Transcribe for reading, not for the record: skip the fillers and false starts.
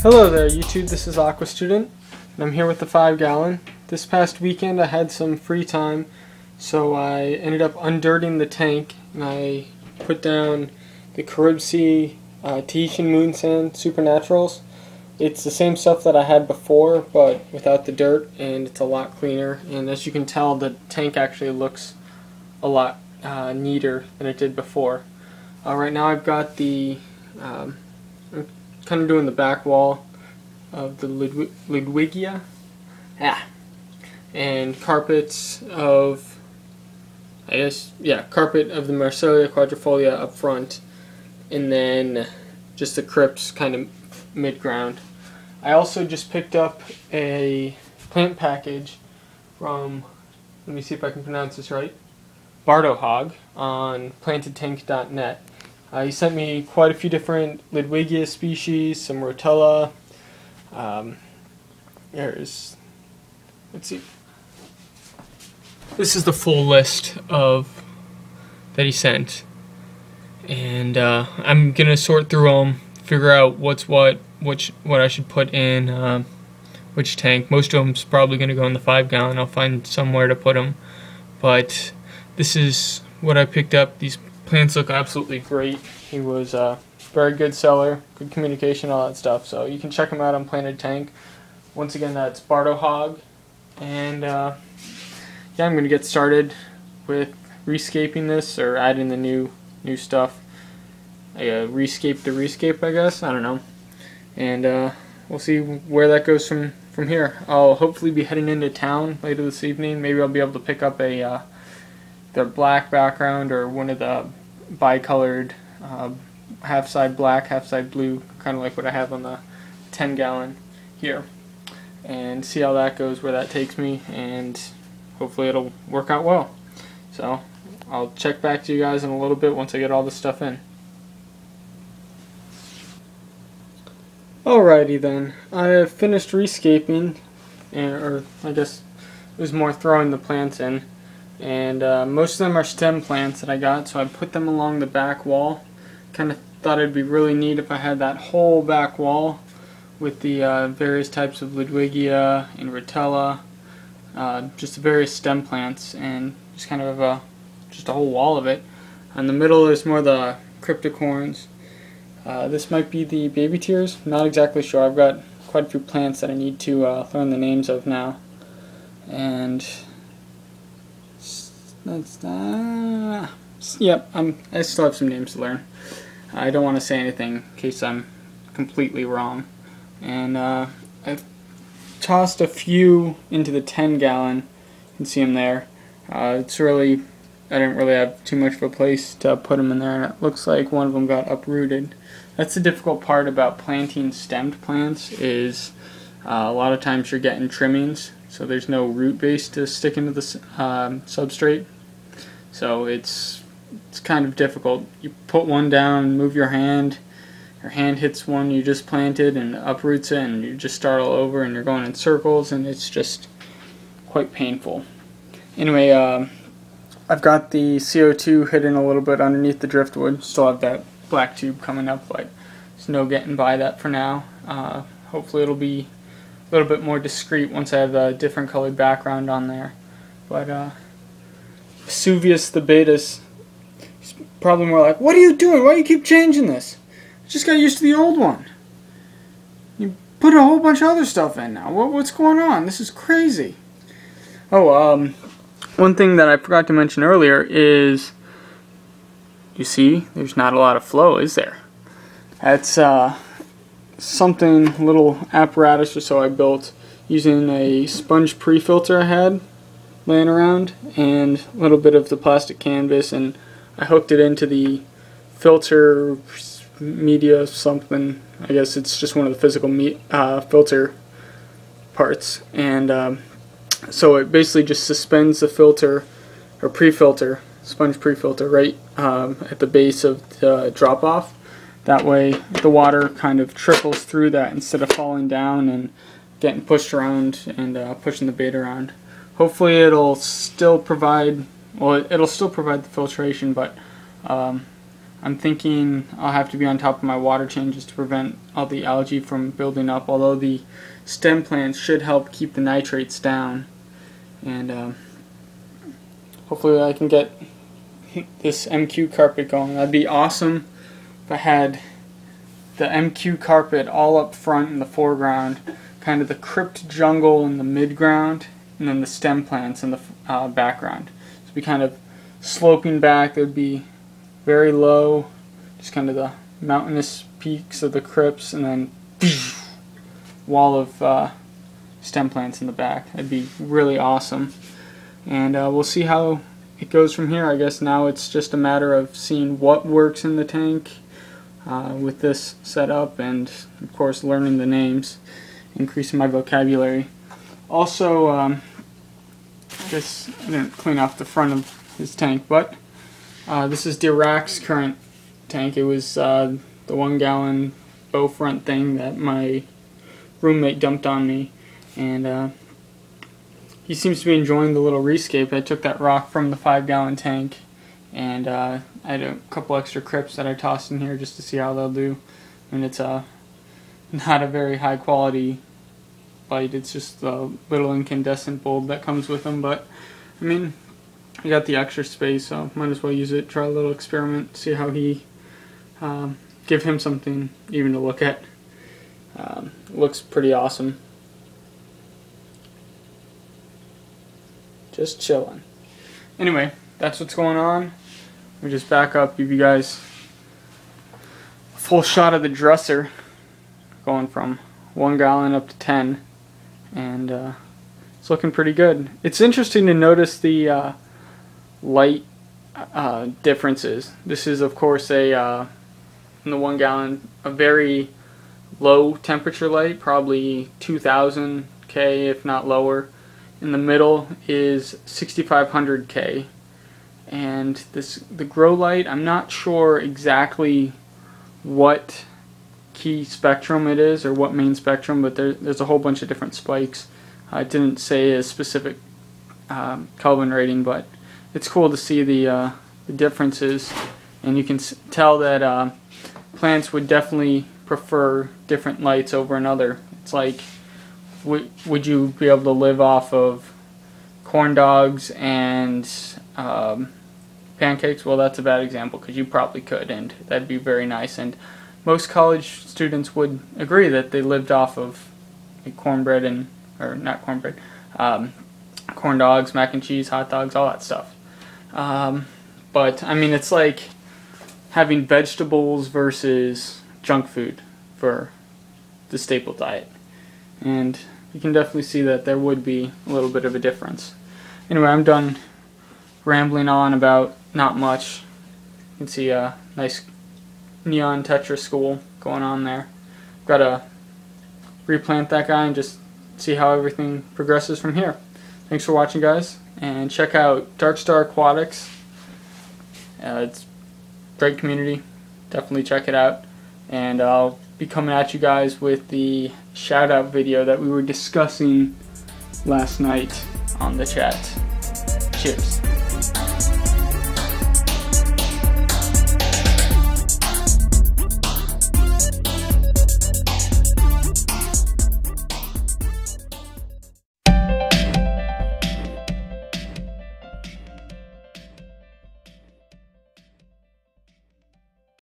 Hello there YouTube, this is Aqua Student, and I'm here with the 5-gallon. This past weekend I had some free time, so I ended up undirting the tank, and I put down the Carib Sea Tahitian Moon Sand Supernaturals. It's the same stuff that I had before, but without the dirt, and it's a lot cleaner, and as you can tell, the tank actually looks a lot neater than it did before. Right now I've got the I'm kind of doing the back wall of the Ludwigia, and carpets of, carpet of the Marsilia quadrifolia up front, and then just the crypts kind of mid-ground. I also just picked up a plant package from, let me see if I can pronounce this right, Bartohog on plantedtank.net. He sent me quite a few different Ludwigia species, some Rotella. Let's see. This is the full list of that he sent, and I'm gonna sort through them, figure out what I should put in which tank. Most of them's probably gonna go in the 5-gallon. I'll find somewhere to put them, but this is what I picked up. These plants look absolutely great. He was a very good seller, good communication, all that stuff. So you can check him out on Planted Tank. Once again, that's Bartohog. And yeah, I'm going to get started with rescaping this, or adding the new stuff. Rescape the rescape, I guess. I don't know. And we'll see where that goes from here. I'll hopefully be heading into town later this evening. Maybe I'll be able to pick up a the black background, or one of the bicolored half side black, half side blue, kind of like what I have on the 10-gallon here, and see how that goes, where that takes me, and hopefully it'll work out well. So I'll check back to you guys in a little bit once I get all this stuff in. Alrighty then, I have finished rescaping, or I guess it was more throwing the plants in. And most of them are stem plants that I got, so I put them along the back wall. Kind of thought it'd be really neat if I had that whole back wall with the various types of Ludwigia and Rotella, just the various stem plants, and just kind of just a whole wall of it. In the middle there's more the cryptocorns. This might be the baby tears, not exactly sure. I've got quite a few plants that I need to learn the names of now. And that's yep, I still have some names to learn. I don't want to say anything in case I'm completely wrong. And I've tossed a few into the 10-gallon. You can see them there. It's really, I didn't really have too much of a place to put them in there, and it looks like one of them got uprooted. That's the difficult part about planting stemmed plants, is a lot of times you're getting trimmings, so there's no root base to stick into the substrate. So it's kind of difficult. You put one down, move your hand hits one you just planted and uproots it, and you just start all over, and you're going in circles, and it's just quite painful. Anyway, I've got the CO2 hidden a little bit underneath the driftwood. Still have that black tube coming up, but there's no getting by that for now. Hopefully it'll be a little bit more discreet once I have a different colored background on there. But Vesuvius the Betas is probably more like, what are you doing? Why do you keep changing this? I just got used to the old one. You put a whole bunch of other stuff in now. What's going on? This is crazy. Oh, one thing that I forgot to mention earlier is, you see, there's not a lot of flow, is there? That's something, little apparatus or so I built using a sponge pre-filter I had laying around, and a little bit of the plastic canvas, and I hooked it into the filter media something. I guess it's just one of the physical filter parts, and so it basically just suspends the filter, or pre-filter, sponge pre-filter, right at the base of the drop-off. That way the water kind of trickles through that instead of falling down and getting pushed around and pushing the bait around. Hopefully it'll still provide, well, it'll still provide the filtration, but I'm thinking I'll have to be on top of my water changes to prevent all the algae from building up, although the stem plants should help keep the nitrates down. And hopefully I can get this MQ carpet going. That'd be awesome if I had the MQ carpet all up front in the foreground, kind of the crypt jungle in the midground, and then the stem plants in the background. So it'd be kind of sloping back. There'd be very low, just kind of the mountainous peaks of the crypts, and then wall of stem plants in the back. That'd be really awesome. And we'll see how it goes from here. I guess now it's just a matter of seeing what works in the tank with this setup, and of course learning the names, increasing my vocabulary. Also, I guess I didn't clean off the front of his tank, but this is Dirac's current tank. It was the 1 gallon bow front thing that my roommate dumped on me, and he seems to be enjoying the little rescape. I took that rock from the 5 gallon tank, and I had a couple extra crypts that I tossed in here just to see how they'll do. And it's not a very high quality light, it's just the little incandescent bulb that comes with them, but I mean, I got the extra space, so might as well use it, try a little experiment, see how he, give him something even to look at. Looks pretty awesome. Just chilling. Anyway, that's what's going on. Let me just back up, give you guys a full shot of the dresser, going from 1 gallon up to 10, and it's looking pretty good. It's interesting to notice the light differences. This is of course a in the 1 gallon a very low temperature light, probably 2000 K if not lower. In the middle is 6500 K, and the grow light, I'm not sure exactly what key spectrum it is or what main spectrum, but there's a whole bunch of different spikes. I didn't say a specific Kelvin rating, but it's cool to see the differences, and you can tell that plants would definitely prefer different lights over another. It's like, would you be able to live off of corn dogs and pancakes? Well, that's a bad example, because you probably could, and that'd be very nice. And most college students would agree that they lived off of cornbread and, or not cornbread, corn dogs, mac and cheese, hot dogs, all that stuff. But I mean, it's like having vegetables versus junk food for the staple diet, and you can definitely see that there would be a little bit of a difference. Anyway, I'm done rambling on about not much. You can see a nice neon Tetra school going on there. Got to replant that guy and just see how everything progresses from here. Thanks for watching, guys, and check out Dark Star Aquatics. It's a great community. Definitely check it out, and I'll be coming at you guys with the shout out video that we were discussing last night on the chat. Cheers.